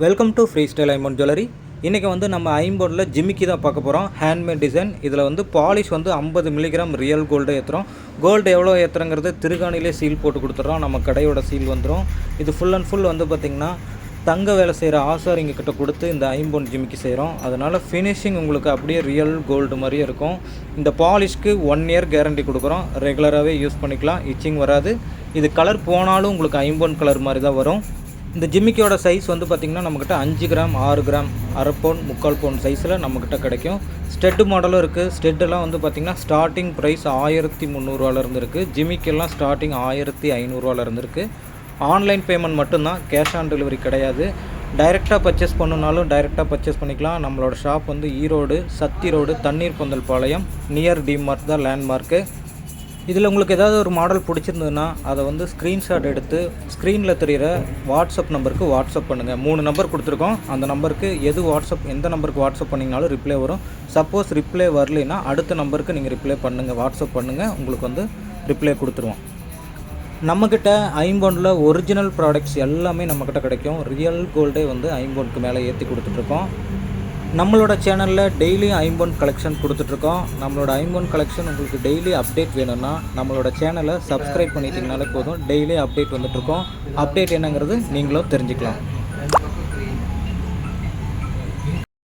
Welcome to free style ஐம்பொன் jewellery. இன்றைக்கி வந்து நம்ம ஐம்பொனில் ஜிமிக்கி தான் பார்க்க போகிறோம். Handmade design. இதில் வந்து பாலிஷ் வந்து 50 மில்லிகிராம் ரியல் கோல்டு ஏற்றுறோம். கோல்டு எவ்வளோ ஏற்றுறங்கிறது திருகாணிலே சீல் போட்டு கொடுத்துட்றோம். நம்ம கடையோட சீல் வந்துடும். இது ஃபுல் அண்ட் ஃபுல் வந்து பார்த்திங்கன்னா தங்க வேலை செய்கிற ஆசாரிங்க கிட்ட கொடுத்து இந்த ஐம்பொன் ஜிமிக்கி செய்கிறோம். அதனால் ஃபினிஷிங் உங்களுக்கு அப்படியே ரியல் கோல்டு மாதிரியே இருக்கும். இந்த பாலிஷ்க்கு 1 இயர் கேரண்டி கொடுக்குறோம். ரெகுலராகவே யூஸ் பண்ணிக்கலாம், இச்சிங் வராது. இது கலர் போனாலும் உங்களுக்கு ஐம்பொன் கலர் மாதிரி தான் வரும். இந்த ஜிமிக்கியோட சைஸ் வந்து பார்த்திங்கன்னா நம்மக்கிட்ட 5 கிராம் 6 கிராம் அரை பவுன் 3/4 பவுன் சைஸில் நம்மக்கிட்ட கிடைக்கும். ஸ்டெட்டு மாடலும் இருக்குது. ஸ்டெட்டெல்லாம் வந்து பார்த்திங்கன்னா ஸ்டார்டிங் ப்ரைஸ் 1300 இருக்குது. ஜிமிக்கெல்லாம் ஸ்டார்டிங் 1500 இருக்குது. ஆன்லைன் பேமெண்ட் மட்டும்தான், கேஷ் ஆன் டெலிவரி கிடையாது. டைரெக்டாக பர்ச்சேஸ் பண்ணணுனாலும் டைரெக்டாக பர்ச்சேஸ் பண்ணிக்கலாம். நம்மளோட ஷாப் வந்து ஈரோடு சத்தி ரோடு தண்ணீர் பந்தல் பாளையம் நியர் டிமார்ட் தான் லேண்ட்மார்க்கு. இதில் உங்களுக்கு ஏதாவது ஒரு மாடல் பிடிச்சிருந்ததுன்னா அதை வந்து ஸ்க்ரீன்ஷாட் எடுத்து ஸ்க்ரீனில் தெரிகிற வாட்ஸ்அப் நம்பருக்கு வாட்ஸ்அப் பண்ணுங்கள். 3 நம்பர் கொடுத்துருக்கோம். அந்த நம்பருக்கு எந்த நம்பருக்கு வாட்ஸ்அப் பண்ணிங்கனாலும் ரிப்ளை வரும். சப்போஸ் ரிப்ளை வரலைன்னா அடுத்த நம்பருக்கு நீங்கள் ரிப்ளை பண்ணுங்கள், வாட்ஸ்அப் பண்ணுங்கள். உங்களுக்கு வந்து ரிப்ளை கொடுத்துருவோம். நம்மக்கிட்ட ஐம்பொனில் ஒரிஜினல் ப்ராடக்ட்ஸ் எல்லாமே நம்மக்கிட்ட கிடைக்கும். ரியல் கோல்டே வந்து ஐம்பொனுக்கு மேலே ஏற்றி கொடுத்துட்ருக்கோம். நம்மளோட சேனலில் டெய்லி ஐம்பொன் கலெக்ஷன் கொடுத்துட்ருக்கோம். நம்மளோட ஐம்பொன் கலெக்ஷன் உங்களுக்கு டெய்லி அப்டேட் வேணும்னா நம்மளோட சேனலை சப்ஸ்கிரைப் பண்ணிட்டீங்கனாலே போதும். Daily update வந்துட்ருக்கோம். அப்டேட் என்னங்கிறது நீங்களும் தெரிஞ்சுக்கலாம்.